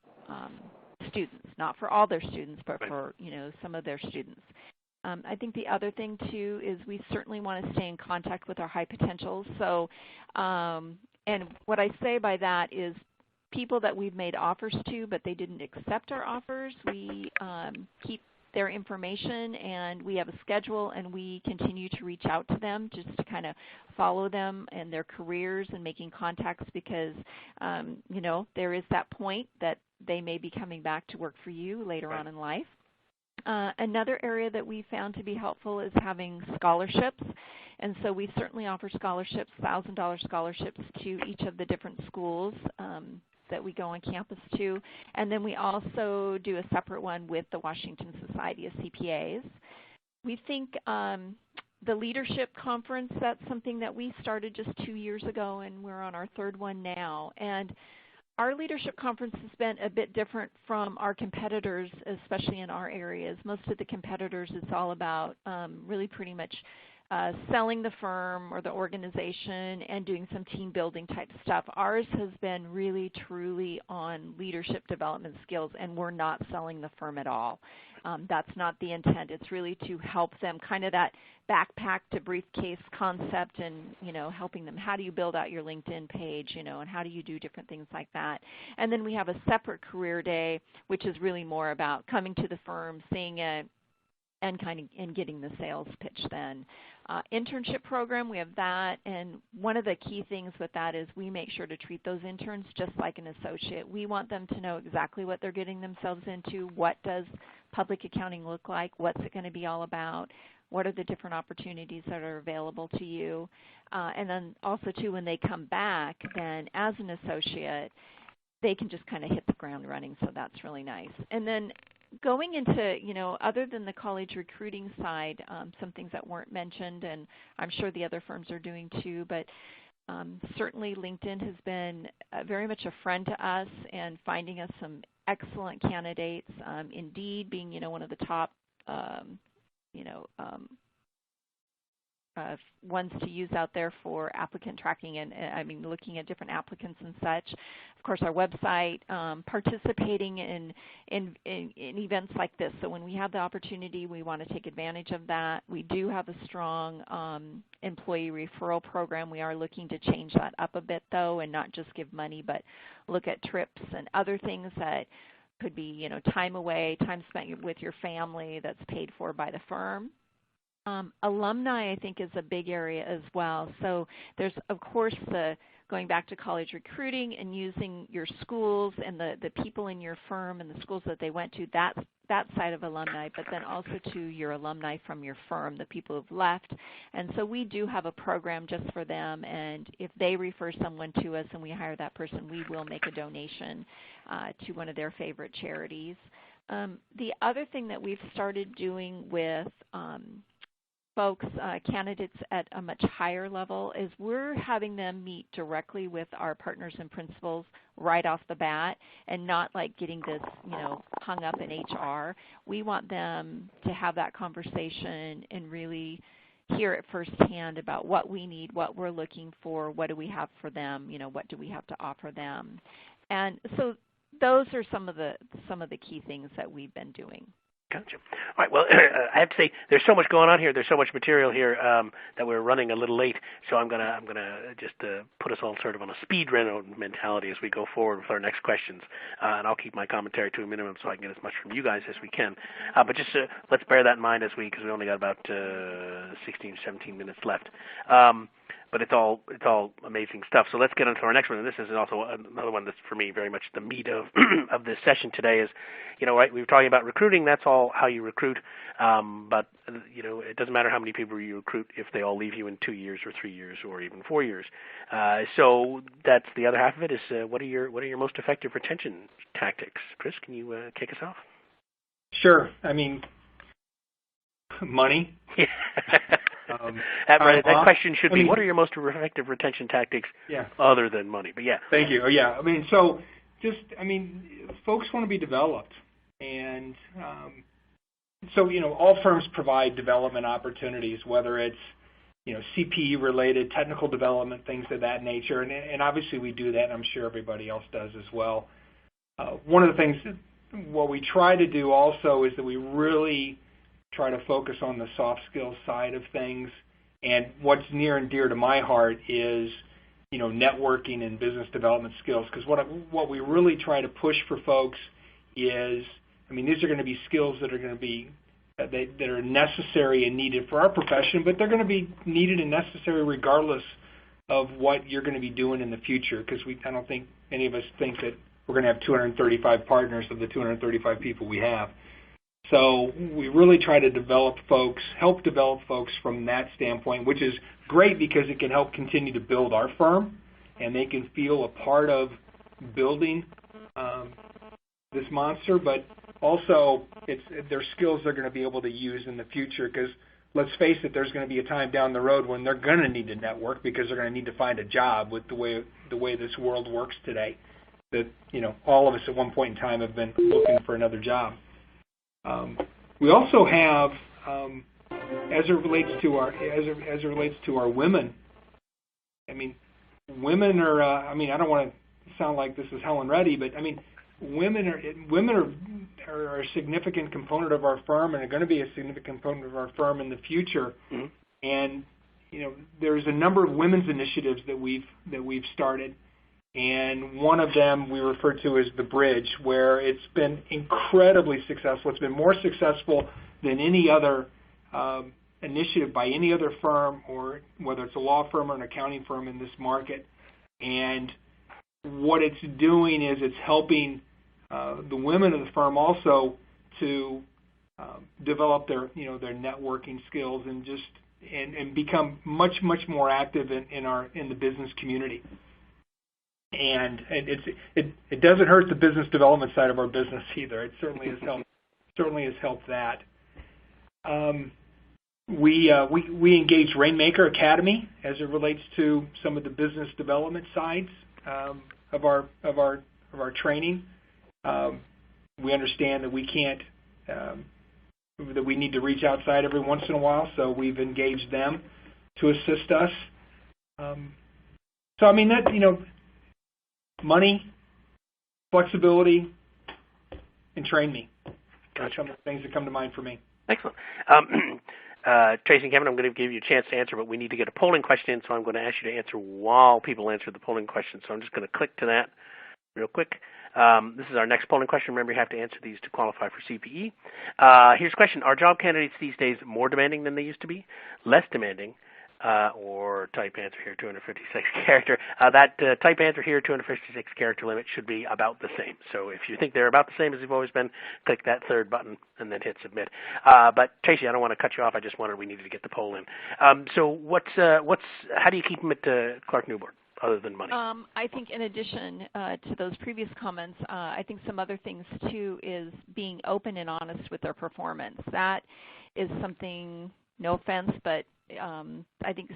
Speaker 5: students, not for all their students, but for, some of their students. I think the other thing, too, is we certainly want to stay in contact with our high potentials. So, and what I say by that is people that we've made offers to, but they didn't accept our offers, we keep their information, and we have a schedule, and we continue to reach out to them just to kind of follow them and their careers and making contacts because, there is that point that they may be coming back to work for you later on in life. Another area that we found to be helpful is having scholarships, and so we certainly offer scholarships, $1,000 scholarships to each of the different schools that we go on campus to, and then we also do a separate one with the Washington Society of CPAs. We think the leadership conference, that's something that we started just 2 years ago, and we're on our 3rd one now, and our leadership conference has been a bit different from our competitors, especially in our areas. Most of the competitors, it's all about really pretty much selling the firm or the organization and doing some team building type stuff. Ours has been really truly on leadership development skills, and we're not selling the firm at all. That's not the intent. It's really to help them, kind of that backpack to briefcase concept, and helping them, how do you build out your LinkedIn page, and how do you do different things like that. And then we have a separate career day, which is really more about coming to the firm, seeing it, and getting the sales pitch then. Internship program, we have that, and one of the key things with that is we make sure to treat those interns just like an associate. We want them to know exactly what they're getting themselves into, what does public accounting look like, what's it going to be all about, what are the different opportunities that are available to you, and then also, too, when they come back, then as an associate, they can just kind of hit the ground running, so that's really nice. And then going into, other than the college recruiting side, some things that weren't mentioned, and I'm sure the other firms are doing too, but certainly LinkedIn has been very much a friend to us and finding us some excellent candidates. Indeed being, one of the top, ones to use out there for applicant tracking and looking at different applicants and such. Of course, our website, participating in events like this. So when we have the opportunity, we want to take advantage of that. We do have a strong employee referral program. We are looking to change that up a bit, though, and not just give money, but look at trips and other things that could be, time away, time spent with your family that's paid for by the firm. Alumni, I think, is a big area as well. So there's, of course, the going back to college recruiting and using your schools and the people in your firm and the schools that they went to, that side of alumni, but then also to your alumni from your firm, the people who've left. And so we do have a program just for them, and if they refer someone to us and we hire that person, we will make a donation to one of their favorite charities. The other thing that we've started doing with folks, candidates at a much higher level, is we're having them meet directly with our partners and principals right off the bat, and not like getting this, hung up in HR. We want them to have that conversation and really hear it firsthand about what we need, what we're looking for, what do we have for them, what do we have to offer them. And so those are some of the key things that we've been doing.
Speaker 2: Gotcha. All right. Well, I have to say there's so much going on here. There's so much material here that we're running a little late. So I'm gonna just put us all sort of on a speed run mentality as we go forward with our next questions. And I'll keep my commentary to a minimum so I can get as much from you guys as we can. But just let's bear that in mind because we only got about 16, 17 minutes left. But it's all amazing stuff. So let's get on to our next one. And this is also another one that's for me very much the meat of of this session today. Is right? We were talking about recruiting. That's all how you recruit. But it doesn't matter how many people you recruit if they all leave you in 2 years or 3 years or even 4 years. So that's the other half of it. Is what are your most effective retention tactics? Chris, can you kick us off?
Speaker 3: Sure. Money.
Speaker 2: That question should be, what are your most effective retention tactics other than money? But yeah.
Speaker 3: Thank you. Folks want to be developed. And all firms provide development opportunities, whether it's, CPE-related, technical development, things of that nature. And obviously we do that, and I'm sure everybody else does as well. One of the things, what we try to do also is that we really try to focus on the soft skills side of things. And what's near and dear to my heart is, networking and business development skills. Because what we really try to push for folks is, these are going to be skills that are going to be that are necessary and needed for our profession, but they're going to be needed and necessary regardless of what you're going to be doing in the future. Because I don't think any of us think that we're going to have 235 partners of the 235 people we have. So we really try to help develop folks from that standpoint, which is great because it can help continue to build our firm, and they can feel a part of building this monster, but also their skills they're going to be able to use in the future, because let's face it, there's going to be a time down the road when they're going to need to network because they're going to need to find a job with the way this world works today. That all of us at one point in time have been looking for another job. We also have, as it relates to our women. Women are. I don't want to sound like this is Helen Reddy, but women are a significant component of our firm, and are going to be a significant component of our firm in the future. Mm-hmm. And there's a number of women's initiatives that we've started. And one of them we refer to as the Bridge, where it's been incredibly successful. It's been more successful than any other initiative by any other firm, or whether it's a law firm or an accounting firm in this market. And what it's doing is it's helping the women of the firm also to develop their networking skills and become much more active in the business community. And it doesn't hurt the business development side of our business either. It certainly has helped that. We engage Rainmaker Academy as it relates to some of the business development sides of our training. We understand that we can't that we need to reach outside every once in a while, so we've engaged them. to assist us. So I mean that, money, flexibility, and train me.
Speaker 2: Gotcha.
Speaker 3: Some of the things that come to mind for me.
Speaker 2: Excellent. Tracy and Kevin, I'm going to give you a chance to answer, but we need to get a polling question in, so I'm going to ask you to answer while people answer the polling question. So I'm just going to click to that real quick. This is our next polling question. Remember, you have to answer these to qualify for CPE. Here's a question. Are job candidates these days more demanding than they used to be, less demanding, or type answer here, 256 character? That type answer here, 256 character limit should be about the same. So if you think they're about the same as they've always been, click that third button and then hit submit. But Tracy, I don't want to cut you off. I just we needed to get the poll in. So how do you keep them at Clark Newborn other than money?
Speaker 5: I think in addition to those previous comments, I think some other things too is being open and honest with their performance. That is something, no offense, but I think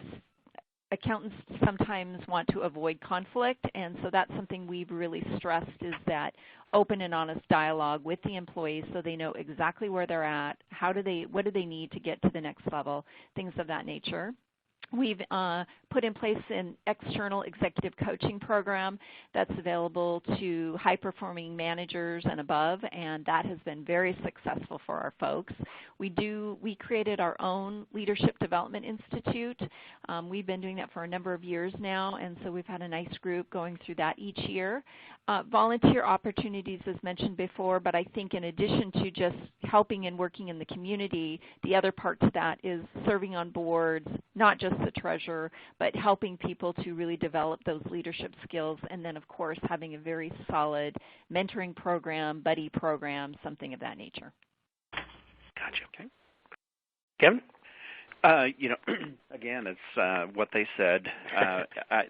Speaker 5: accountants sometimes want to avoid conflict, and so that's something we've really stressed is that open and honest dialogue with the employees so they know exactly where they're at, what do they need to get to the next level, things of that nature. We've put in place an external executive coaching program that's available to high-performing managers and above, and that has been very successful for our folks. We created our own Leadership Development Institute. We've been doing that for a number of years now, and so we've had a nice group going through that each year. Volunteer opportunities, as mentioned before, but I think in addition to just helping and working in the community, the other part to that is serving on boards, not just the treasurer, but helping people to really develop those leadership skills, and then, of course, having a very solid mentoring program, buddy program, something of that nature.
Speaker 2: Gotcha. Okay. Kevin?
Speaker 4: Again, it's what they said.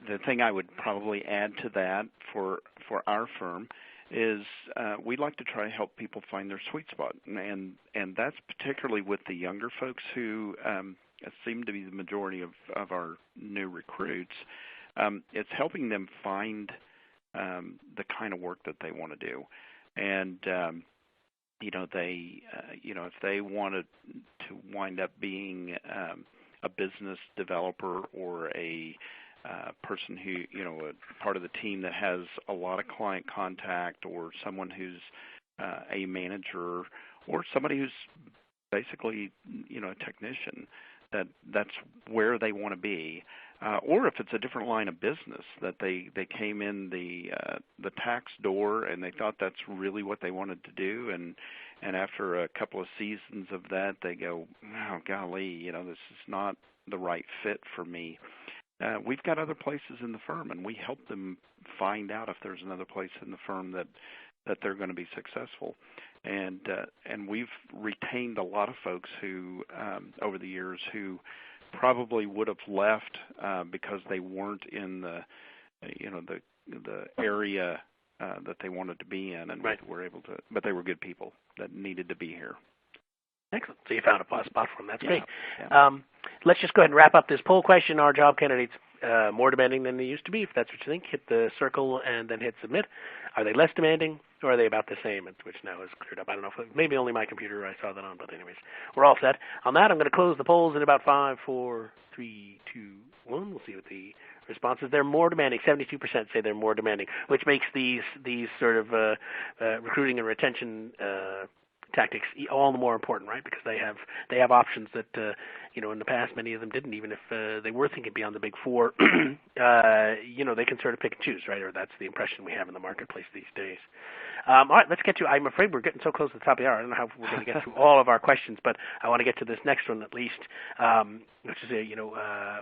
Speaker 4: The thing I would probably add to that for our firm is we like to try to help people find their sweet spot, and that's particularly with the younger folks who seem to be the majority of our new recruits. It's helping them find the kind of work that they want to do, and if they wanted to wind up being a business developer or a person who, a part of the team that has a lot of client contact, or someone who's a manager, or somebody who's basically, a technician, that's where they want to be. Or if it's a different line of business that they came in the tax door and they thought that's really what they wanted to do, and after a couple of seasons of that they go, oh golly, this is not the right fit for me. We've got other places in the firm, and we help them find out if there's another place in the firm that they're going to be successful. And we've retained a lot of folks who over the years who probably would have left because they weren't in the area that they wanted to be in, and
Speaker 2: right.
Speaker 4: were able to, but they were good people that needed to be here.
Speaker 2: Excellent. So you found a spot for them. That's great.
Speaker 4: Yeah.
Speaker 2: Let's just go ahead and wrap up this poll question. Are job candidates more demanding than they used to be? If that's what you think, hit the circle and then hit submit. Are they less demanding, or are they about the same, which now is cleared up? I don't know if maybe only my computer I saw that on, but anyways, we're all set. On that, I'm going to close the polls in about 5, 4, 3, 2, 1. We'll see what the response is. They're more demanding. 72% say they're more demanding, which makes these sort of recruiting and retention tactics all the more important, right? Because they have options that in the past many of them didn't, even if they were thinking beyond the big four. They can sort of pick and choose, right? Or that's the impression we have in the marketplace these days. All right, let's get to. I'm afraid we're getting so close to the top of the hour. I don't know how we're going to get through all of our questions, but I want to get to this next one at least, which is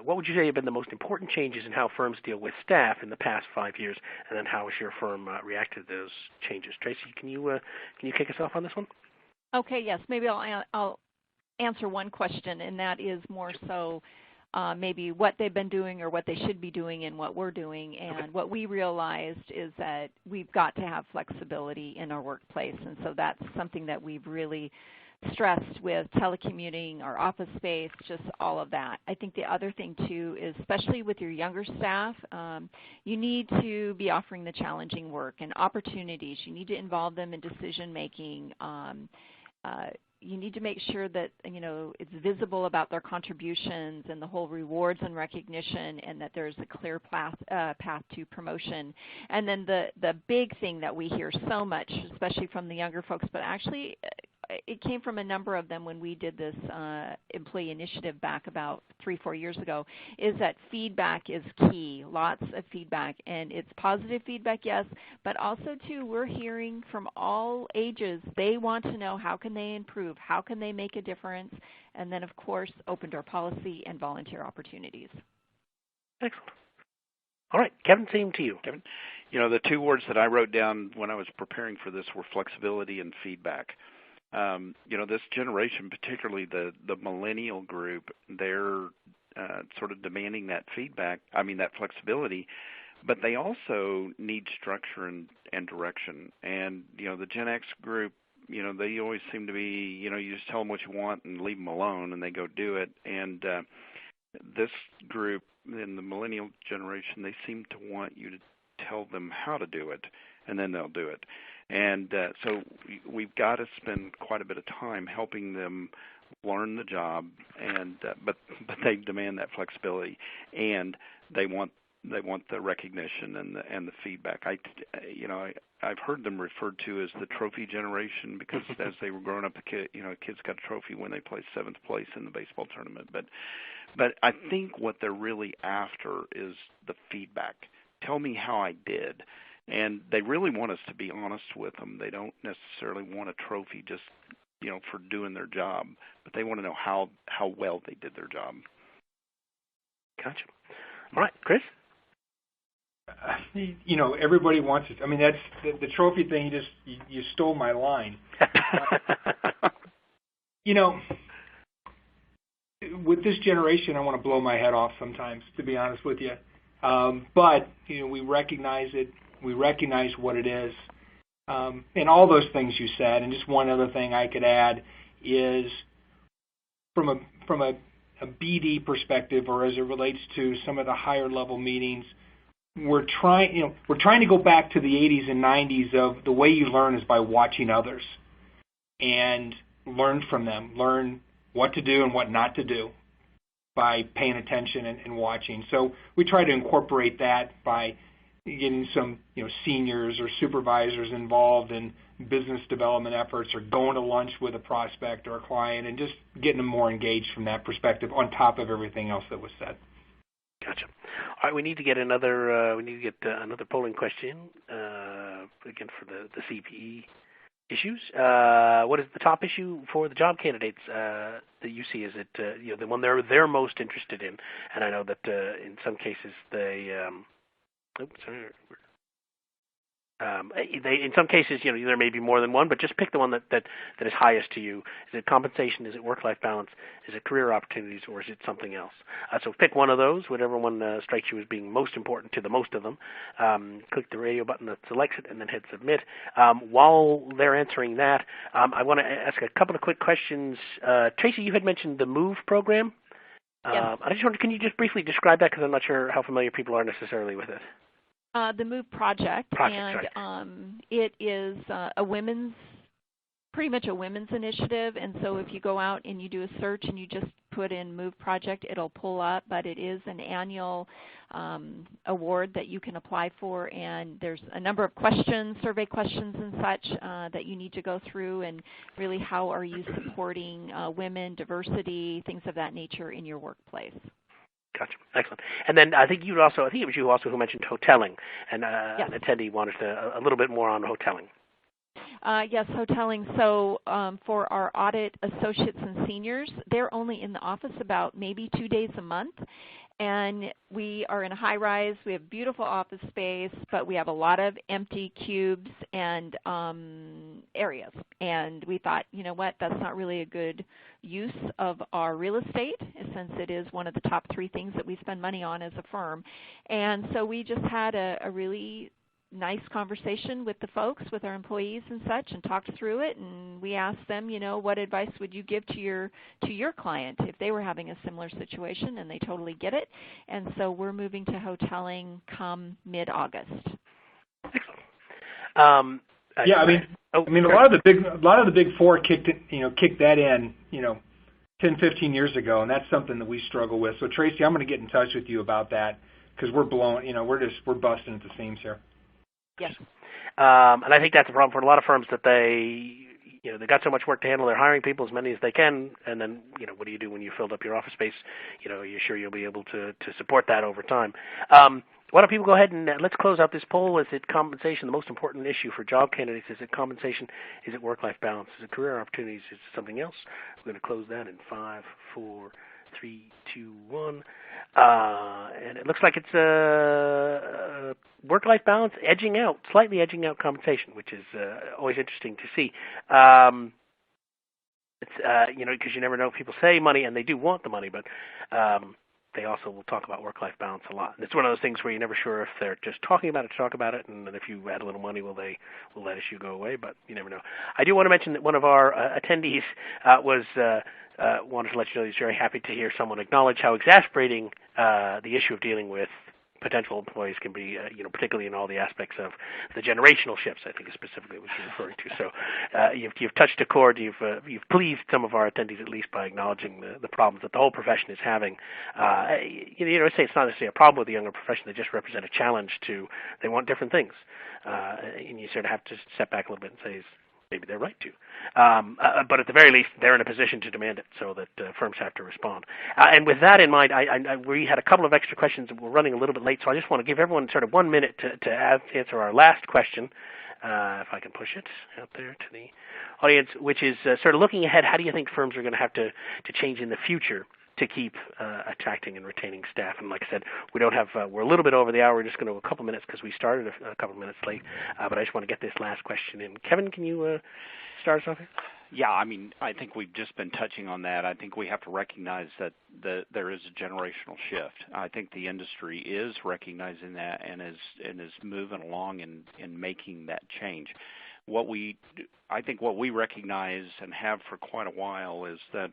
Speaker 2: what would you say have been the most important changes in how firms deal with staff in the past 5 years, and then how has your firm reacted to those changes? Tracy, can you kick us off on this one?
Speaker 5: Okay, yes. Maybe I'll answer one question, and that is more so maybe what they've been doing or what they should be doing and what we're doing. And
Speaker 2: okay.
Speaker 5: What we realized is that we've got to have flexibility in our workplace, and so that's something that we've really stressed with telecommuting, our office space, just all of that. I think the other thing, too, is especially with your younger staff, you need to be offering the challenging work and opportunities. You need to involve them in decision-making. you need to make sure that, it's visible about their contributions and the whole rewards and recognition, and that there's a clear path to promotion. And then the big thing that we hear so much, especially from the younger folks, but actually it came from a number of them when we did this employee initiative back about 3-4 years ago, is that feedback is key, lots of feedback. And it's positive feedback, yes, but also, too, we're hearing from all ages. They want to know how can they improve, how can they make a difference, and then, of course, open door policy and volunteer opportunities.
Speaker 2: Excellent. All right, Kevin, same to you.
Speaker 4: Kevin, the 2 words that I wrote down when I was preparing for this were flexibility and feedback. This generation, particularly the millennial group, they're sort of demanding that that flexibility, but they also need structure and direction. And, the Gen X group, they always seem to be, you just tell them what you want and leave them alone, and they go do it. And this group, in the millennial generation, they seem to want you to tell them how to do it, and then they'll do it. And so we've got to spend quite a bit of time helping them learn the job, and but they demand that flexibility, and they want the recognition and the feedback. I've heard them referred to as the trophy generation, because as they were growing up, kids got a trophy when they placed 7th place in the baseball tournament. But I think what they're really after is the feedback. Tell me how I did. And they really want us to be honest with them. They don't necessarily want a trophy just, for doing their job, but they want to know how well they did their job.
Speaker 2: Gotcha. All right, Chris?
Speaker 3: Everybody wants it. I mean, that's the trophy thing. You stole my line. With this generation, I want to blow my head off sometimes, to be honest with you. But we recognize it. We recognize what it is, and all those things you said. And just one other thing I could add is, from a BD perspective, or as it relates to some of the higher level meetings, we're trying to go back to the 80s and 90s of the way you learn is by watching others, and learn from them, learn what to do and what not to do by paying attention and watching. So we try to incorporate that by getting some seniors or supervisors involved in business development efforts, or going to lunch with a prospect or a client, and just getting them more engaged from that perspective on top of everything else that was said.
Speaker 2: Gotcha. All right, we need to get another polling question again for the CPE issues. What is the top issue for the job candidates that you see? Is it the one they're most interested in? And I know that in some cases they in some cases, there may be more than one, but just pick the one that is highest to you. Is it compensation? Is it work-life balance? Is it career opportunities? Or is it something else? So pick one of those, whatever one strikes you as being most important to the most of them. Click the radio button that selects it, and then hit submit. While they're answering that, I want to ask a couple of quick questions. Tracy, you had mentioned the MOVE program.
Speaker 5: Yes.
Speaker 2: I just wondered, can you just briefly describe that, because I'm not sure how familiar people are necessarily with it.
Speaker 5: The MOVE project,
Speaker 2: and
Speaker 5: it is pretty much a women's initiative. And so if you go out and you do a search and you just put in MOVE project, it'll pull up. But it is an annual award that you can apply for, and there's a number of questions, survey questions and such, that you need to go through, and really how are you supporting women, diversity, things of that nature in your workplace.
Speaker 2: Gotcha. Excellent. And then I think it was you also who mentioned hoteling, and
Speaker 5: yes.
Speaker 2: An attendee wanted a little bit more on hoteling.
Speaker 5: Yes, hoteling. So for our audit associates and seniors, they're only in the office about maybe 2 days a month. And we are in a high-rise. We have beautiful office space, but we have a lot of empty cubes and areas. And we thought, you know what, that's not really a good use of our real estate, since it is one of the top 3 things that we spend money on as a firm. And so we just had a really nice conversation with the folks, with our employees and such, and talked through it. And we asked them, what advice would you give to your client if they were having a similar situation, and they totally get it. And so we're moving to hoteling come mid-August.
Speaker 3: Yeah, I mean,
Speaker 2: Oh,
Speaker 3: I mean, a lot of the big four kicked that in, 10, 15 years ago, and that's something that we struggle with. So Tracy, I'm going to get in touch with you about that because we're we're busting at the seams here.
Speaker 5: Yes.
Speaker 2: And I think that's a problem for a lot of firms that they got so much work to handle. They're hiring people, as many as they can, and then, what do you do when you filled up your office space? You're sure you'll be able to support that over time. Why don't people go ahead and let's close out this poll. Is it compensation the most important issue for job candidates? Is it compensation? Is it work-life balance? Is it career opportunities? Is it something else? We're going to close that in 5, 4, 3, 2, 1. And it looks like it's work-life balance slightly edging out compensation, which is always interesting to see. It's because you never know. People say money, and they do want the money, but they also will talk about work-life balance a lot. And it's one of those things where you're never sure if they're just talking about it to talk about it, and if you add a little money, will that issue go away? But you never know. I do want to mention that one of our attendees wanted to let you know he's very happy to hear someone acknowledge how exasperating the issue of dealing with potential employees can be, particularly in all the aspects of the generational shifts, I think is specifically what you're referring to. So you've touched a chord. You've pleased some of our attendees at least by acknowledging the problems that the whole profession is having. Say it's not necessarily a problem with the younger profession. They just represent a challenge they want different things. And you sort of have to step back a little bit and say, maybe they're right to. But at the very least, they're in a position to demand it so that firms have to respond. And with that in mind, we had a couple of extra questions. We're running a little bit late, so I just want to give everyone sort of 1 minute to answer our last question, if I can push it out there to the audience, which is sort of looking ahead, how do you think firms are going to have to change in the future to keep attracting and retaining staff? And like I said, we're a little bit over the hour. We're just going to go a couple minutes because we started a couple minutes late. But I just want to get this last question in. Kevin, can you start us off here?
Speaker 4: Yeah, I mean, I think we've just been touching on that. I think we have to recognize that there is a generational shift. I think the industry is recognizing that and is moving along in making that change. I think what we recognize and have for quite a while is that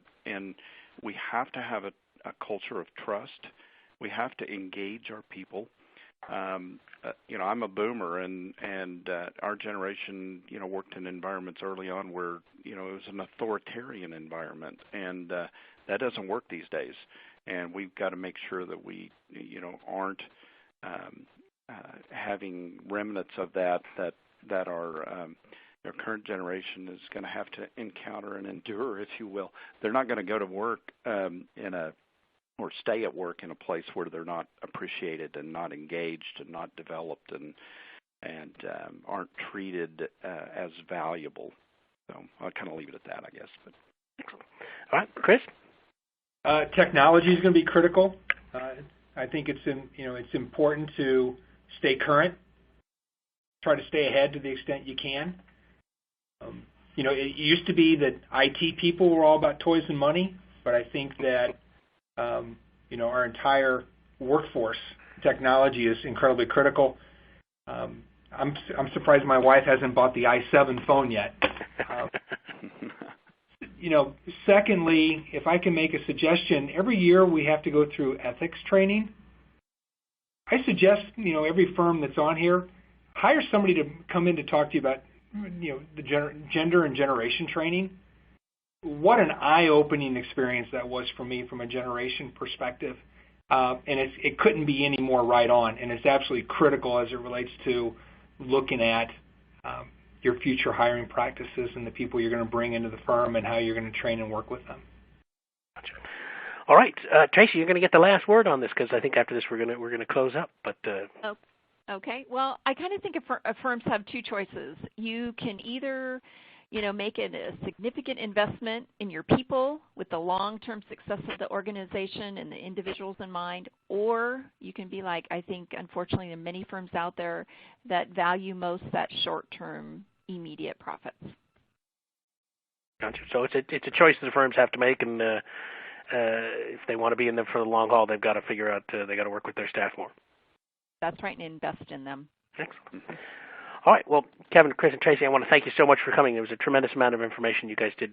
Speaker 4: we have to have a culture of trust. We have to engage our people. I'm a boomer, and our generation, worked in environments early on where, it was an authoritarian environment, and that doesn't work these days. And we've got to make sure that we, aren't having remnants of that our current generation is going to have to encounter and endure, if you will. They're not going to go to work or stay at work in a place where they're not appreciated and not engaged and not developed and aren't treated as valuable. So I'll kind of leave it at that, I guess. But
Speaker 2: excellent. All right, Chris.
Speaker 3: Technology is going to be critical. I think it's important to stay current. Try to stay ahead to the extent you can. It used to be that IT people were all about toys and money, but I think that our entire workforce technology is incredibly critical. I'm surprised my wife hasn't bought the i7 phone yet. Secondly, if I can make a suggestion, every year we have to go through ethics training. I suggest, every firm that's on here, hire somebody to come in to talk to you about, the gender and generation training. What an eye-opening experience that was for me from a generation perspective. And it couldn't be any more right on, and it's absolutely critical as it relates to looking at your future hiring practices and the people you're going to bring into the firm and how you're going to train and work with them.
Speaker 2: Gotcha. All right, Tracy, you're going to get the last word on this because I think after this we're going to close up. But
Speaker 5: okay. Well, I kind of think firms have two choices. You can either make it a significant investment in your people with the long-term success of the organization and the individuals in mind, or you can be like, I think, unfortunately, there are many firms out there that value most that short-term, immediate profits.
Speaker 2: Gotcha. So it's a choice that the firms have to make, and if they want to be in them for the long haul, they've got to figure out they got to work with their staff more.
Speaker 5: That's right, and invest in them.
Speaker 2: Excellent. All right. Well, Kevin, Chris, and Tracy, I want to thank you so much for coming. There was a tremendous amount of information. You guys did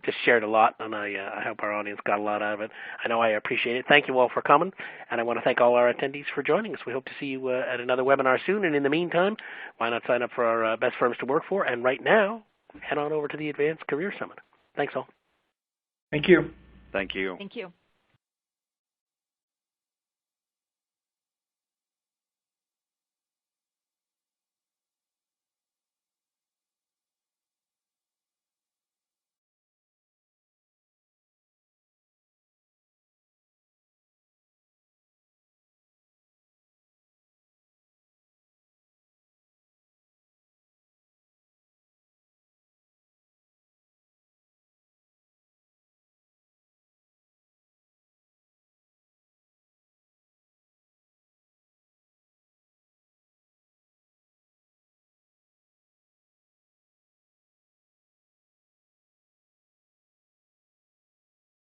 Speaker 2: just shared a lot, and I hope our audience got a lot out of it. I know I appreciate it. Thank you all for coming, and I want to thank all our attendees for joining us. We hope to see you at another webinar soon, and in the meantime, why not sign up for our Best Firms to Work For, and right now, head on over to the Advanced Career Summit. Thanks all.
Speaker 3: Thank you.
Speaker 4: Thank you.
Speaker 5: Thank you.